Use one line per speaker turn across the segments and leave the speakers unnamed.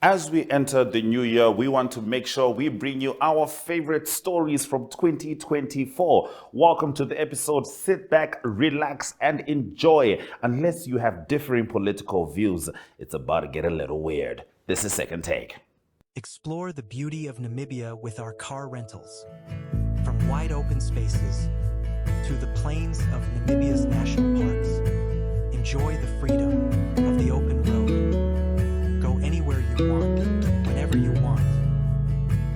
As we enter the new year, we want to make sure we bring you our favorite stories from 2024. Welcome to the episode. Sit back, relax, and enjoy. Unless you have differing political views, it's about to get a little weird. This is Second Take.
Explore the beauty of Namibia with our car rentals. From wide open spaces to the plains of Namibia's national parks, enjoy the freedom of the open road. Go anywhere you want, whenever you want.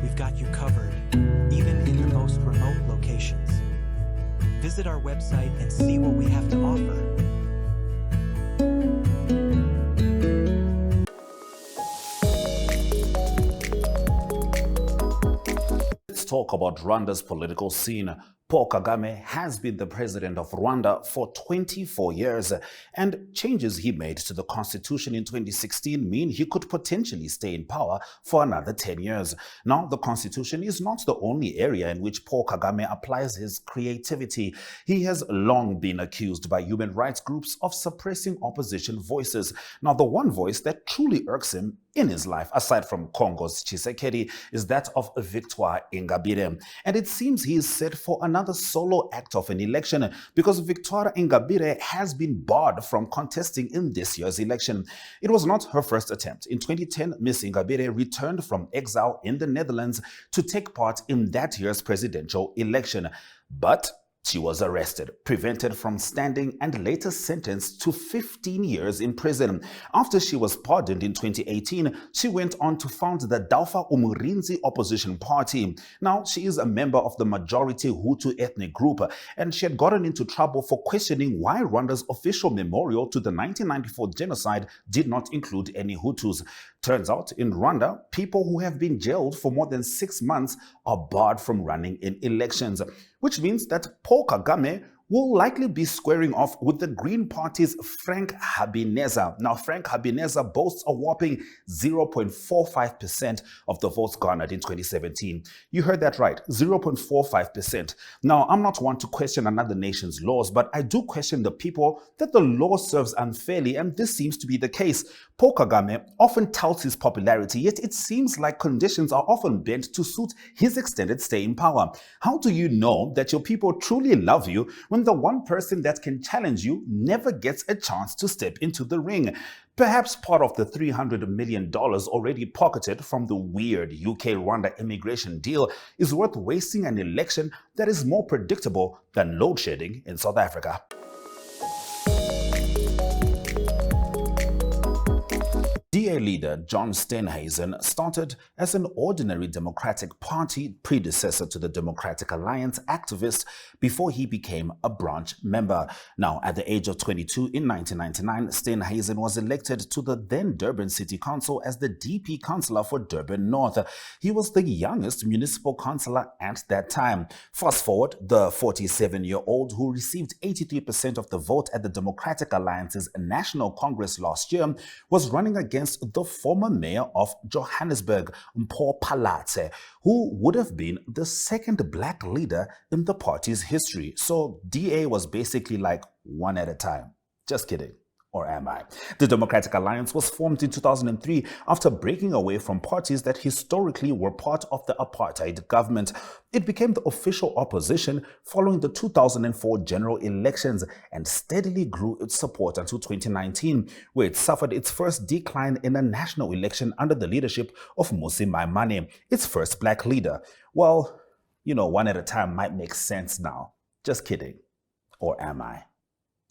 We've got you covered, even in the most remote locations. Visit our website and see what we have to offer.
Let's talk about Rwanda's political scene. Paul Kagame has been the president of Rwanda for 24 years, and changes he made to the constitution in 2016 mean he could potentially stay in power for another 10 years. Now, the constitution is not the only area in which Paul Kagame applies his creativity. He has long been accused by human rights groups of suppressing opposition voices. Now, the one voice that truly irks him in his life, aside from Congo's Tshisekedi, is that of Victoire Ingabire. And it seems he is set for another solo act of an election because Victoire Ingabire has been barred from contesting in this year's election. It was not her first attempt. In 2010, Miss Ingabire returned from exile in the Netherlands to take part in that year's presidential election. But she was arrested, prevented from standing, and later sentenced to 15 years in prison. After she was pardoned in 2018, she went on to found the Daufa Umurinzi opposition party. Now, she is a member of the majority Hutu ethnic group, and she had gotten into trouble for questioning why Rwanda's official memorial to the 1994 genocide did not include any Hutus. Turns out, in Rwanda, people who have been jailed for more than 6 months are barred from running in elections, which means that Paul Kagame will likely be squaring off with the Green Party's Frank Habineza. Now, Frank Habineza boasts a whopping 0.45% of the votes garnered in 2017. You heard that right, 0.45%. Now, I'm not one to question another nation's laws, but I do question the people that the law serves unfairly, and this seems to be the case. Paul Kagame often touts his popularity, yet it seems like conditions are often bent to suit his extended stay in power. How do you know that your people truly love you when the one person that can challenge you never gets a chance to step into the ring? Perhaps part of the $300 million already pocketed from the weird UK-Rwanda immigration deal is worth wasting an election that is more predictable than load shedding in South Africa. DA leader John Steenhuisen started as an ordinary Democratic Party predecessor to the Democratic Alliance activist before he became a branch member. Now, at the age of 22 in 1999, Steenhuisen was elected to the then Durban City Council as the DP councillor for Durban North. He was the youngest municipal councillor at that time. Fast forward, the 47-year-old who received 83% of the vote at the Democratic Alliance's National Congress last year was running against the former mayor of Johannesburg, Mpho Phalatse, who would have been the second black leader in the party's history. So DA was basically like one at a time. Just kidding. Or am I? The Democratic Alliance was formed in 2003 after breaking away from parties that historically were part of the apartheid government. It became the official opposition following the 2004 general elections and steadily grew its support until 2019, where it suffered its first decline in a national election under the leadership of Mmusi Maimane, its first black leader. Well, you know, one at a time might make sense now. Just kidding. Or am I?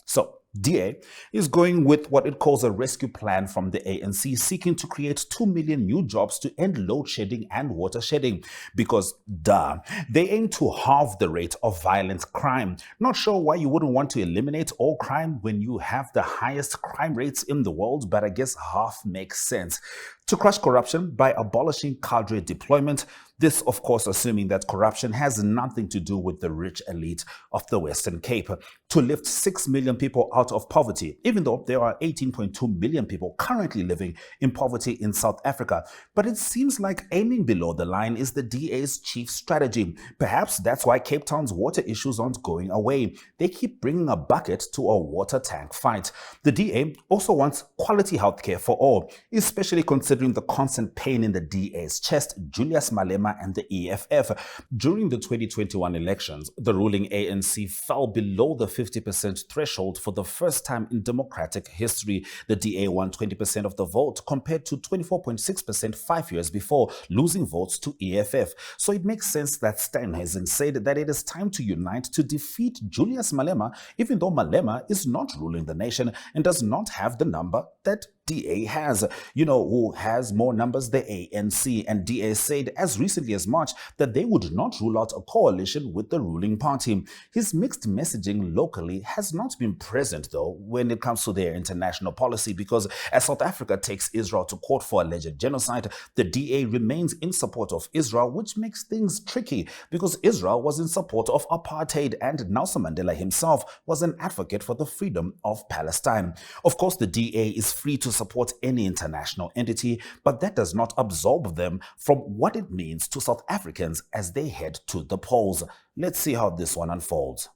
So, DA is going with what it calls a rescue plan from the ANC, seeking to create 2 million new jobs to end load shedding and water shedding. Because, duh, they aim to halve the rate of violent crime. Not sure why you wouldn't want to eliminate all crime when you have the highest crime rates in the world, but I guess half makes sense. To crush corruption by abolishing cadre deployment, this, of course, assuming that corruption has nothing to do with the rich elite of the Western Cape. To lift 6 million people out of poverty, even though there are 18.2 million people currently living in poverty in South Africa. But it seems like aiming below the line is the DA's chief strategy. Perhaps that's why Cape Town's water issues aren't going away. They keep bringing a bucket to a water tank fight. The DA also wants quality healthcare for all, especially considering considering the constant pain in the DA's chest, Julius Malema and the EFF. During the 2021 elections, the ruling ANC fell below the 50% threshold for the first time in democratic history. The DA won 20% of the vote compared to 24.6% 5 years before, losing votes to EFF. So it makes sense that Steinhuisen said that it is time to unite to defeat Julius Malema, even though Malema is not ruling the nation and does not have the number that DA has. You know who has more numbers? The ANC. And DA said as recently as March that they would not rule out a coalition with the ruling party. His mixed messaging locally has not been present, though, when it comes to their international policy, because as South Africa takes Israel to court for alleged genocide, the DA remains in support of Israel, which makes things tricky because Israel was in support of apartheid and Nelson Mandela himself was an advocate for the freedom of Palestine. Of course, the DA is free to support any international entity, but that does not absolve them from what it means to South Africans as they head to the polls. Let's see how this one unfolds.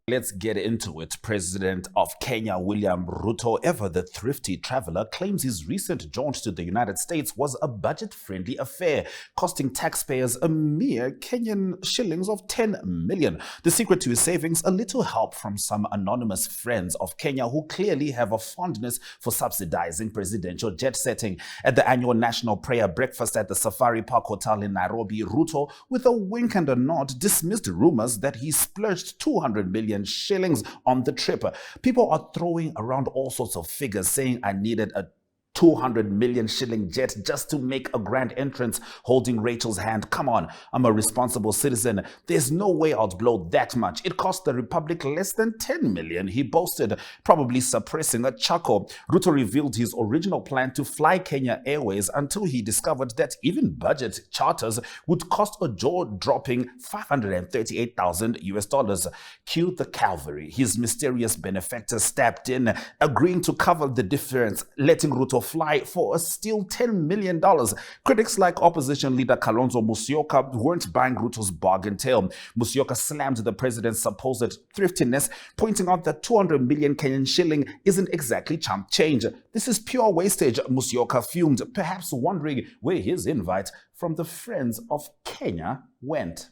Let's get into it. President of Kenya, William Ruto, ever the thrifty traveler, claims his recent jaunt to the United States was a budget-friendly affair, costing taxpayers a mere Kenyan shillings of 10 million. The secret to his savings, a little help from some anonymous friends of Kenya who clearly have a fondness for subsidizing presidential jet setting. At the annual national prayer breakfast at the Safari Park Hotel in Nairobi, Ruto, with a wink and a nod, dismissed rumors that he splurged 200 million shillings on the trip. People are throwing around all sorts of figures, saying I needed a 200 million shilling jet just to make a grand entrance holding Rachel's hand. Come on, I'm a responsible citizen. There's no way I'd blow that much. It cost the Republic less than 10 million, he boasted, probably suppressing a chuckle. Ruto revealed his original plan to fly Kenya Airways until he discovered that even budget charters would cost a jaw-dropping $538,000. Cue the cavalry. His mysterious benefactor stepped in, agreeing to cover the difference, letting Ruto fly for a still $10 million. Critics like opposition leader Kalonzo Musyoka weren't buying Ruto's bargain tale. Musyoka slammed the president's supposed thriftiness, pointing out that 200 million Kenyan shilling isn't exactly chump change. This is pure wastage, Musyoka fumed, perhaps wondering where his invite from the Friends of Kenya went.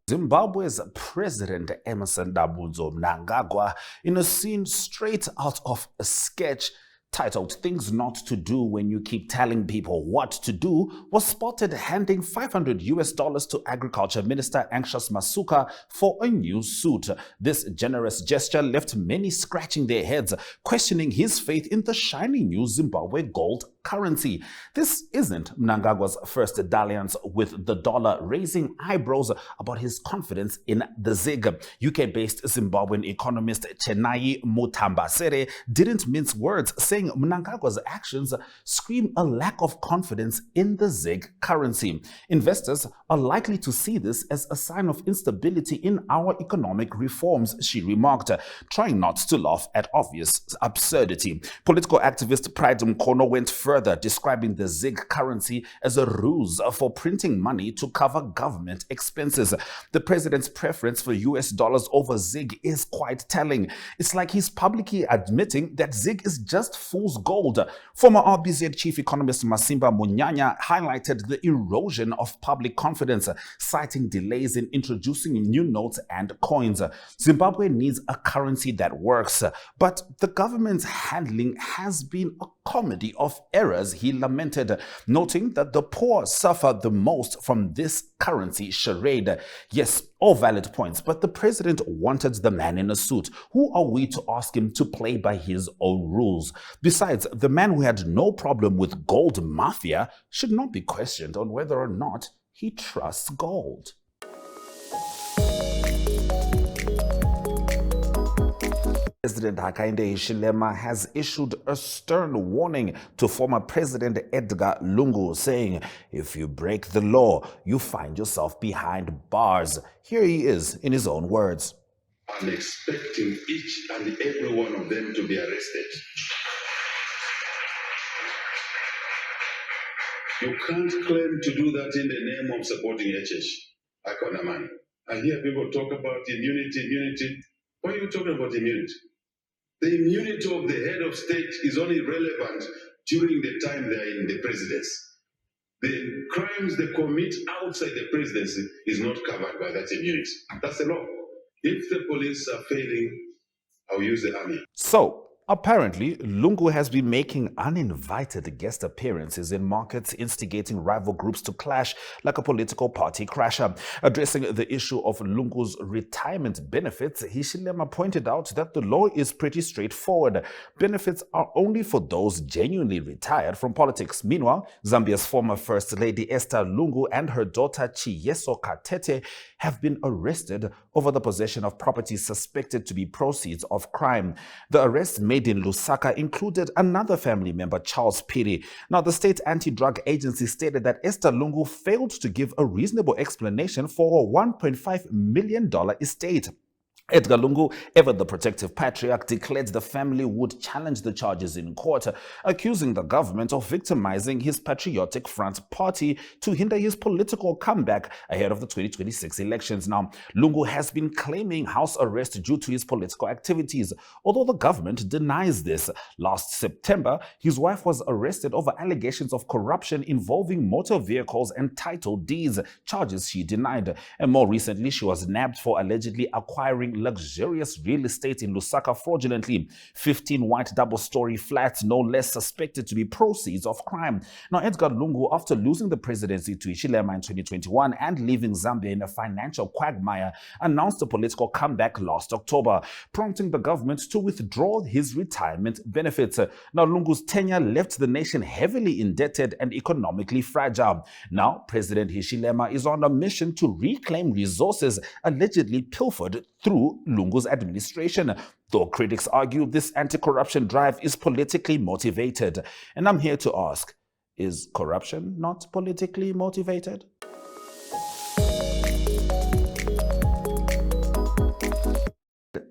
Zimbabwe's President Emmerson Mnangagwa, in a scene straight out of a sketch titled Things Not to Do When You Keep Telling People What to Do, was spotted handing $500 to Agriculture Minister Anxious Masuka for a new suit. This generous gesture left many scratching their heads, questioning his faith in the shiny new Zimbabwe gold currency. This isn't Mnangagwa's first dalliance with the dollar, raising eyebrows about his confidence in the ZiG. UK-based Zimbabwean economist Chenai Mutambasere didn't mince words, saying Mnangagwa's actions scream a lack of confidence in the ZiG currency. Investors are likely to see this as a sign of instability in our economic reforms, she remarked, trying not to laugh at obvious absurdity. Political activist Pride Mkono went further, describing the ZiG currency as a ruse for printing money to cover government expenses. The president's preference for US dollars over ZiG is quite telling. It's like he's publicly admitting that ZiG is just fool's gold. Former RBZ chief economist Masimba Munyanya highlighted the erosion of public confidence, citing delays in introducing new notes and coins. Zimbabwe needs a currency that works, but the government's handling has been a comedy of errors, he lamented, noting that the poor suffer the most from this currency charade. Yes, all valid points, but the president wanted the man in a suit. Who are we to ask him to play by his own rules? Besides, the man who had no problem with gold mafia should not be questioned on whether or not he trusts gold. President Hakainde Hichilema has issued a stern warning to former President Edgar Lungu, saying, if you break the law, you find yourself behind bars. Here he is in his own words.
I'm expecting each and every one of them to be arrested. You can't claim to do that in the name of supporting HH. Akonamani. I hear people talk about immunity. Why are you talking about immunity? The immunity of the head of state is only relevant during the time they are in the presidency. The crimes they commit outside the presidency is not covered by that immunity. That's the law. If the police are failing, I'll use the army.
So, apparently, Lungu has been making uninvited guest appearances in markets, instigating rival groups to clash like a political party crasher. Addressing the issue of Lungu's retirement benefits, Hichilema pointed out that the law is pretty straightforward. Benefits are only for those genuinely retired from politics. Meanwhile, Zambia's former First Lady Esther Lungu and her daughter Chiyeso Katete have been arrested over the possession of property suspected to be proceeds of crime. The arrests made in Lusaka included another family member, Charles Piri. Now, the state anti-drug agency stated that Esther Lungu failed to give a reasonable explanation for a $1.5 million estate. Edgar Lungu, ever the protective patriarch, declared the family would challenge the charges in court, accusing the government of victimizing his patriotic front party to hinder his political comeback ahead of the 2026 elections. Now, Lungu has been claiming house arrest due to his political activities, although the government denies this. Last September, his wife was arrested over allegations of corruption involving motor vehicles and title deeds, charges she denied. And more recently, she was nabbed for allegedly acquiring luxurious real estate in Lusaka fraudulently. 15 white double-story flats, no less, suspected to be proceeds of crime. Now, Edgar Lungu, after losing the presidency to Hichilema in 2021 and leaving Zambia in a financial quagmire, announced a political comeback last October, prompting the government to withdraw his retirement benefits. Now, Lungu's tenure left the nation heavily indebted and economically fragile. Now, President Hichilema is on a mission to reclaim resources allegedly pilfered through Lungu's administration, though critics argue this anti-corruption drive is politically motivated. And I'm here to ask, is corruption not politically motivated?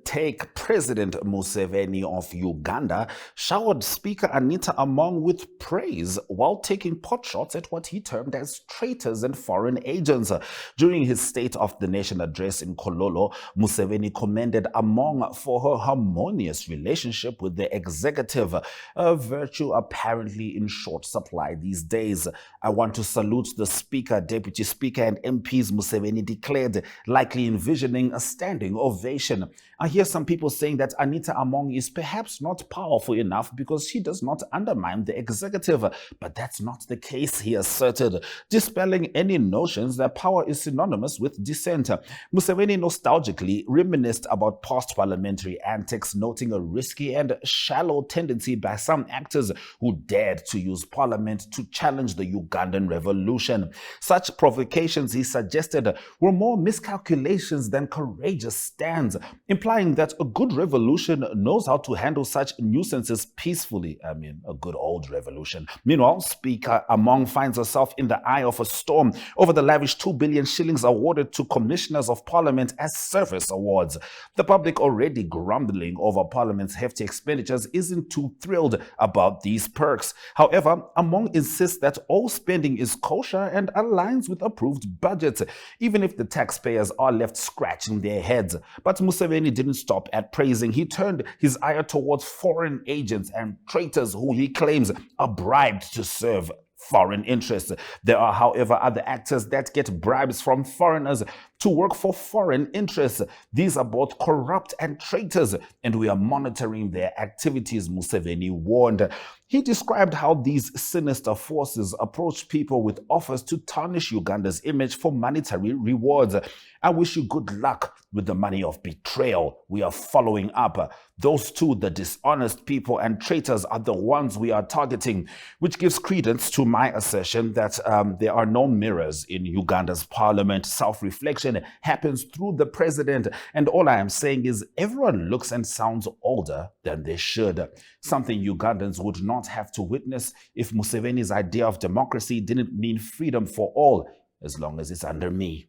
Take President Museveni of Uganda showered Speaker Anita Among with praise while taking potshots at what he termed as traitors and foreign agents. During his State of the Nation address in Kololo, Museveni commended Among for her harmonious relationship with the executive, a virtue apparently in short supply these days. I want to salute the Speaker, Deputy Speaker, and MPs, Museveni declared, likely envisioning a standing ovation. I hear some people saying that Anita Among is perhaps not powerful enough because she does not undermine the executive, but that's not the case, he asserted, dispelling any notions that power is synonymous with dissent. Museveni nostalgically reminisced about past parliamentary antics, noting a risky and shallow tendency by some actors who dared to use parliament to challenge the Ugandan revolution. Such provocations, he suggested, were more miscalculations than courageous stands, implying that a good revolution knows how to handle such nuisances peacefully. I mean, a good old revolution. Meanwhile, Speaker Among finds herself in the eye of a storm over the lavish 2 billion shillings awarded to commissioners of parliament as service awards. The public, already grumbling over parliament's hefty expenditures, isn't too thrilled about these perks. However, Among insists that all spending is kosher and aligns with approved budgets, even if the taxpayers are left scratching their heads. But Museveni didn't stop at praising. He turned his ire towards foreign agents and traitors who he claims are bribed to serve foreign interests. There are, however, other actors that get bribes from foreigners to work for foreign interests. These are both corrupt and traitors, and we are monitoring their activities, Museveni warned. He described how these sinister forces approach people with offers to tarnish Uganda's image for monetary rewards. I wish you good luck with the money of betrayal. We are following up. Those two, the dishonest people and traitors, are the ones we are targeting, which gives credence to my assertion that there are no mirrors in Uganda's parliament. Self-reflection happens through the president, and all I am saying is everyone looks and sounds older than they should. Something Ugandans would not have to witness if Museveni's idea of democracy didn't mean freedom for all, as long as it's under me.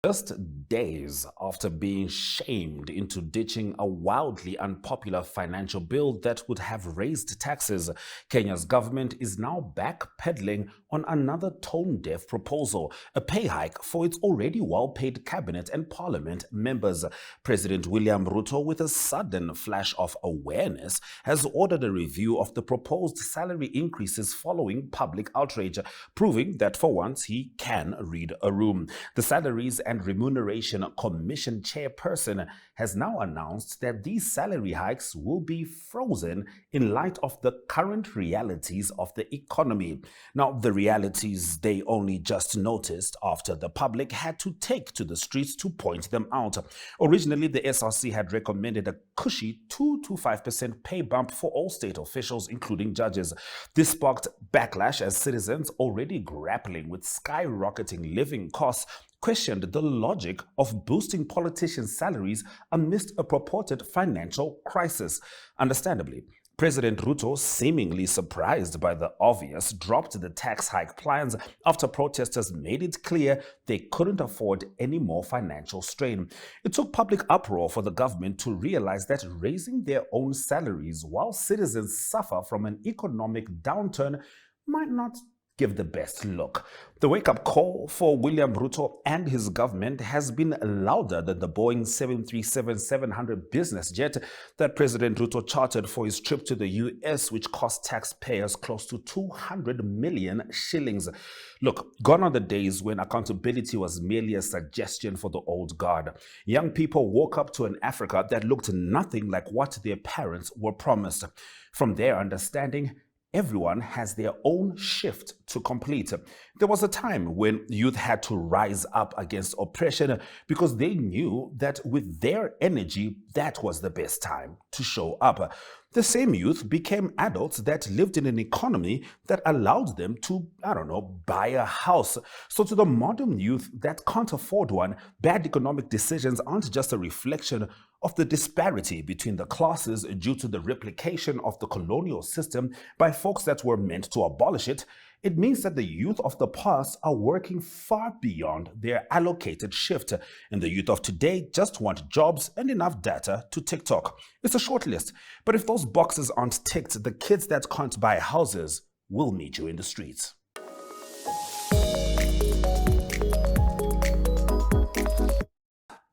Just days after being shamed into ditching a wildly unpopular financial bill that would have raised taxes, Kenya's government is now backpedaling on another tone-deaf proposal, a pay hike for its already well-paid cabinet and parliament members. President William Ruto, with a sudden flash of awareness, has ordered a review of the proposed salary increases following public outrage, proving that for once he can read a room. The Salaries and Remuneration Commission chairperson has now announced that these salary hikes will be frozen in light of the current realities of the economy. Now, the realities they only just noticed after the public had to take to the streets to point them out. Originally, the SRC had recommended a cushy 2 to 5% pay bump for all state officials, including judges. This sparked backlash as citizens already grappling with skyrocketing living costs questioned the logic of boosting politicians' salaries amidst a purported financial crisis. Understandably, President Ruto, seemingly surprised by the obvious, dropped the tax hike plans after protesters made it clear they couldn't afford any more financial strain. It took public uproar for the government to realize that raising their own salaries while citizens suffer from an economic downturn might not give the best look. The wake-up call for William Ruto and his government has been louder than the Boeing 737-700 business jet that President Ruto chartered for his trip to the US, which cost taxpayers close to 200 million shillings. Look, gone are the days when accountability was merely a suggestion for the old guard. Young people woke up to an Africa that looked nothing like what their parents were promised. From their understanding, everyone has their own shift to complete. There was a time when youth had to rise up against oppression because they knew that with their energy, that was the best time to show up. The same youth became adults that lived in an economy that allowed them to, buy a house. So to the modern youth that can't afford one, bad economic decisions aren't just a reflection of the disparity between the classes due to the replication of the colonial system by folks that were meant to abolish it. It means that the youth of the past are working far beyond their allocated shift, and the youth of today just want jobs and enough data to TikTok. It's a short list, but if those boxes aren't ticked, the kids that can't buy houses will meet you in the streets.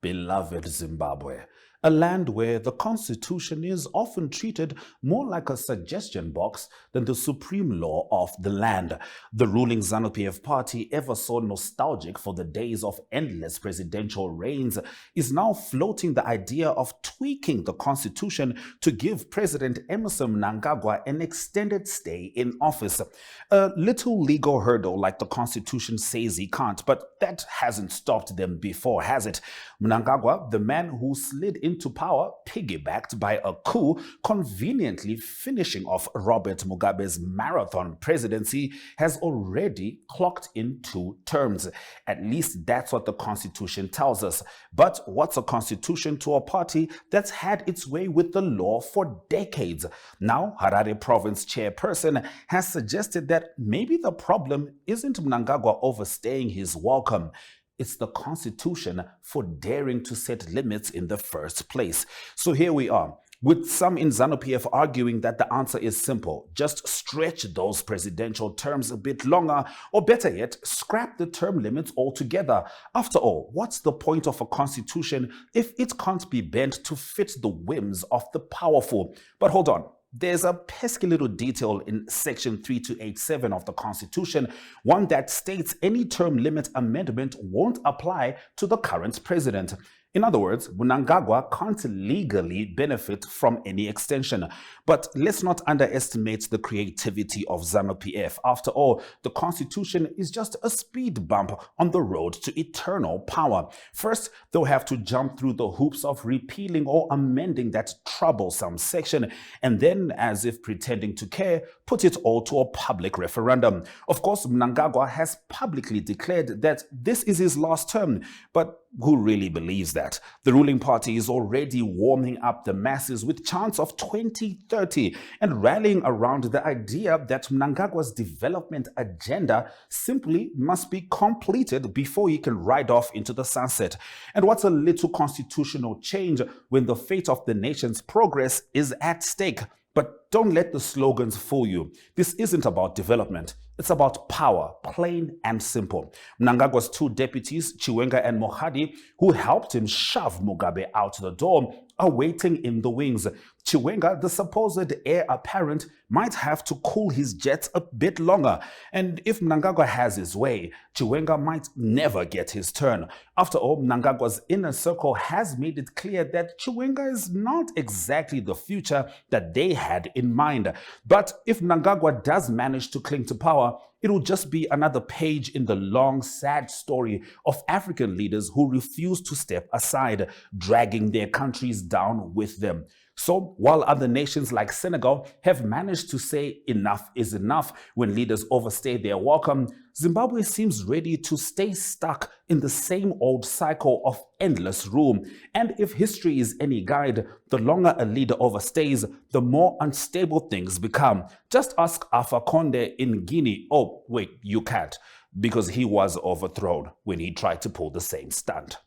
Beloved Zimbabwe, a land where the Constitution is often treated more like a suggestion box than the supreme law of the land. The ruling ZANU-PF party, ever so nostalgic for the days of endless presidential reigns, is now floating the idea of tweaking the Constitution to give President Emmerson Mnangagwa an extended stay in office. A little legal hurdle like the Constitution says he can't, but that hasn't stopped them before, has it? Mnangagwa, the man who slid into power piggybacked by a coup, conveniently finishing off Robert Mugabe's marathon presidency, has already clocked in 2 terms. At least that's what the Constitution tells us. But what's a constitution to a party that's had its way with the law for decades? Now, Harare province chairperson has suggested that maybe the problem isn't Mnangagwa overstaying his welcome. It's the Constitution for daring to set limits in the first place. So here we are, with some in ZANU-PF arguing that the answer is simple. Just stretch those presidential terms a bit longer, or better yet, scrap the term limits altogether. After all, what's the point of a constitution if it can't be bent to fit the whims of the powerful? But hold on. There's a pesky little detail in Section 3287 of the Constitution, one that states any term limit amendment won't apply to the current president. In other words, Mnangagwa can't legally benefit from any extension. But let's not underestimate the creativity of ZANU-PF. After all, the Constitution is just a speed bump on the road to eternal power. First, they'll have to jump through the hoops of repealing or amending that troublesome section, and then, as if pretending to care, put it all to a public referendum. Of course, Mnangagwa has publicly declared that this is his last term, but who really believes that? The ruling party is already warming up the masses with chants of 2030 and rallying around the idea that Mnangagwa's development agenda simply must be completed before he can ride off into the sunset. And what's a little constitutional change when the fate of the nation's progress is at stake? But don't let the slogans fool you. This isn't about development. It's about power, plain and simple. Mnangagwa's two deputies, Chiwenga and Mohadi, who helped him shove Mugabe out the door, are waiting in the wings. Chiwenga, the supposed heir apparent, might have to cool his jets a bit longer. And if Mnangagwa has his way, Chiwenga might never get his turn. After all, Mnangagwa's inner circle has made it clear that Chiwenga is not exactly the future that they had in mind. But if Mnangagwa does manage to cling to power, it will just be another page in the long, sad story of African leaders who refuse to step aside, dragging their countries down with them. So while other nations like Senegal have managed to say enough is enough when leaders overstay their welcome, Zimbabwe seems ready to stay stuck in the same old cycle of endless rule. And if history is any guide, the longer a leader overstays, the more unstable things become. Just ask Alpha Conde in Guinea. Oh, wait, you can't, because he was overthrown when he tried to pull the same stunt.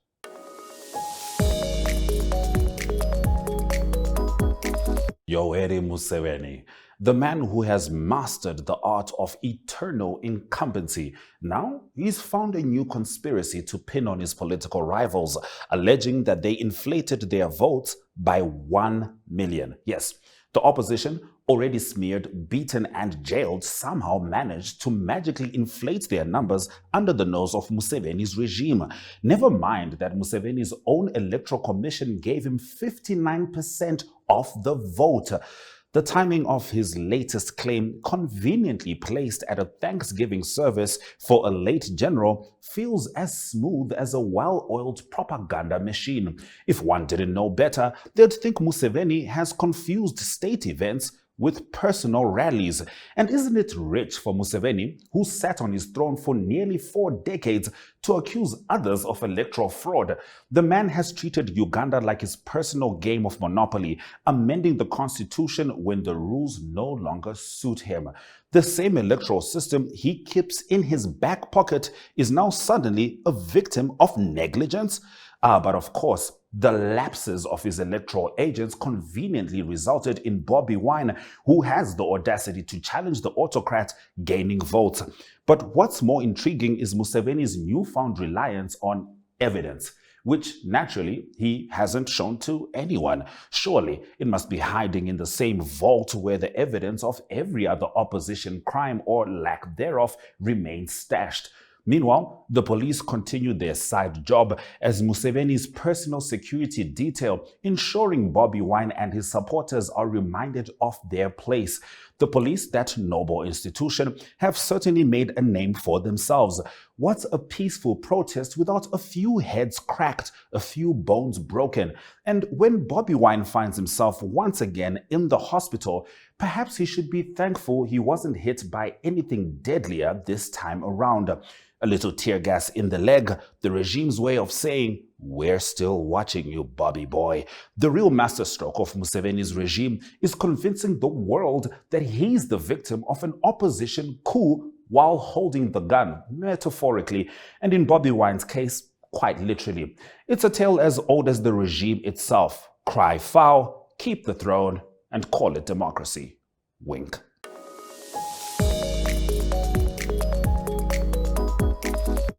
Yoweri Museveni, the man who has mastered the art of eternal incumbency. Now he's found a new conspiracy to pin on his political rivals, alleging that they inflated their votes by 1 million. Yes, the opposition, already smeared, beaten and jailed, somehow managed to magically inflate their numbers under the nose of Museveni's regime. Never mind that Museveni's own electoral commission gave him 59% of the vote. The timing of his latest claim, conveniently placed at a Thanksgiving service for a late general, feels as smooth as a well-oiled propaganda machine. If one didn't know better, they'd think Museveni has confused state events with personal rallies. And isn't it rich for Museveni, who sat on his throne for nearly 4 decades, to accuse others of electoral fraud? The man has treated Uganda like his personal game of Monopoly, amending the constitution when the rules no longer suit him. The same electoral system he keeps in his back pocket is now suddenly a victim of negligence. But of course, the lapses of his electoral agents conveniently resulted in Bobi Wine, who has the audacity to challenge the autocrat, gaining votes. But what's more intriguing is Museveni's newfound reliance on evidence, which naturally he hasn't shown to anyone. Surely it must be hiding in the same vault where the evidence of every other opposition crime or lack thereof remains stashed. Meanwhile, the police continue their side job as Museveni's personal security detail, ensuring Bobi Wine and his supporters are reminded of their place. The police, that noble institution, have certainly made a name for themselves. What's a peaceful protest without a few heads cracked, a few bones broken? And when Bobi Wine finds himself once again in the hospital, perhaps he should be thankful he wasn't hit by anything deadlier this time around. A little tear gas in the leg, the regime's way of saying, "We're still watching you, Bobby boy." The real masterstroke of Museveni's regime is convincing the world that he's the victim of an opposition coup while holding the gun, metaphorically, and in Bobi Wine's case, quite literally. It's a tale as old as the regime itself. Cry foul, keep the throne, and call it democracy. Wink.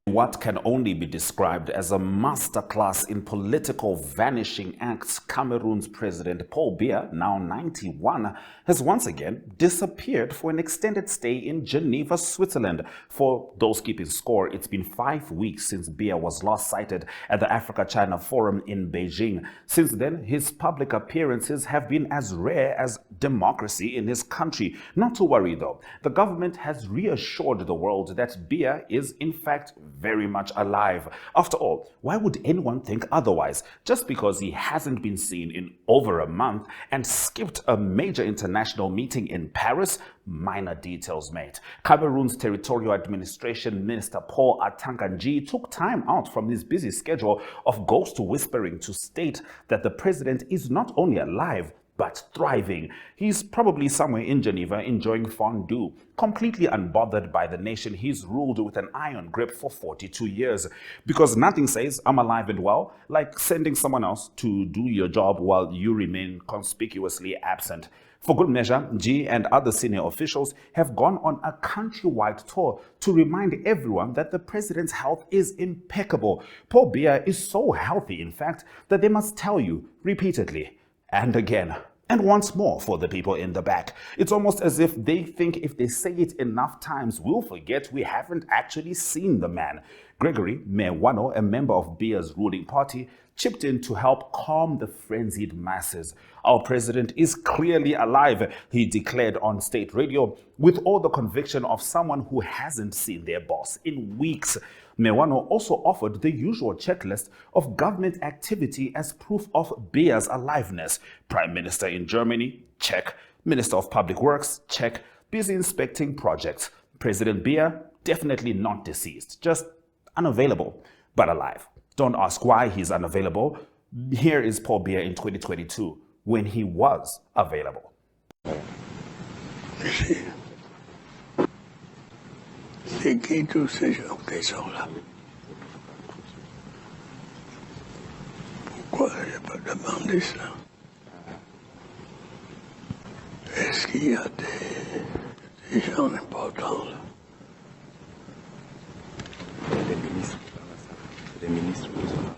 What can only be described as a masterclass in political vanishing acts, Cameroon's President Paul Biya, now 91, has once again disappeared for an extended stay in Geneva, Switzerland. For those keeping score, it's been 5 weeks since Biya was last sighted at the Africa-China Forum in Beijing. Since then, his public appearances have been as rare as democracy in his country. Not to worry though, the government has reassured the world that Biya is in fact very very much alive. After all, why would anyone think otherwise? Just because he hasn't been seen in over a month and skipped a major international meeting in Paris? Minor details, mate. Cameroon's Territorial Administration Minister Paul Atanganji took time out from his busy schedule of ghost whispering to state that the president is not only alive, but thriving. He's probably somewhere in Geneva enjoying fondue, completely unbothered by the nation he's ruled with an iron grip for 42 years. Because nothing says I'm alive and well like sending someone else to do your job while you remain conspicuously absent. For good measure, G and other senior officials have gone on a countrywide tour to remind everyone that the president's health is impeccable. Paul Biya is so healthy, in fact, that they must tell you repeatedly and again and once more for the people in the back. It's almost as if they think if they say it enough times, we'll forget we haven't actually seen the man. Gregory Mewano, a member of Biya's ruling party, chipped in to help calm the frenzied masses. Our president is clearly alive, he declared on state radio, with all the conviction of someone who hasn't seen their boss in weeks. Mewano also offered the usual checklist of government activity as proof of Biya's aliveness. Prime Minister in Germany, check. Minister of Public Works, check. Busy inspecting projects. President Biya, definitely not deceased, just unavailable, but alive. Don't ask why he's unavailable. Here is Paul Biya in 2022, when he was available.
C'est qui tous ces gens qui sont là? Pourquoi je n'ai pas demandé ça? Est-ce qu'il y a des gens importants là?
Les ministres qui sont là.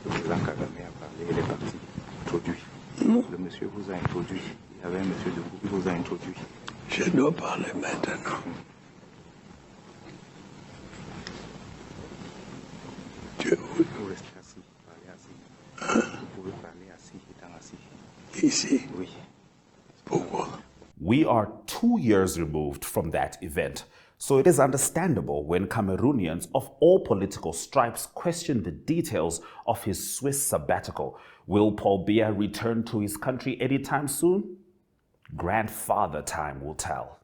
Le président Kagame a parlé, il est parti, introduit.
Non.
Le monsieur vous a introduit. Il y avait un monsieur de groupe qui vous a introduit.
Je dois parler maintenant.
Vous restez assis, parlez assis. Vous pouvez parler assis, étant assis.
Ici?
Oui.
Pourquoi?
We are 2 years removed from that event, so it is understandable when Cameroonians of all political stripes question the details of his Swiss sabbatical. Will Paul Biya return to his country anytime soon? Grandfather time will tell.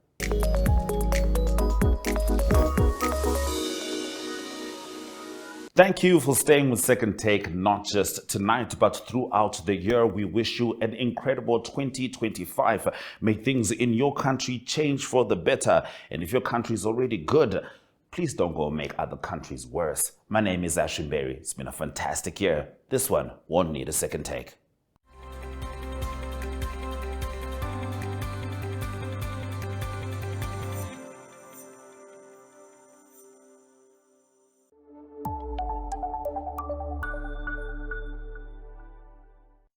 Thank you for staying with Second Take, not just tonight, but throughout the year. We wish you an incredible 2025. May things in your country change for the better. And if your country is already good, please don't go make other countries worse. My name is Ashwyn Mberi. It's been a fantastic year. This one won't need a second take.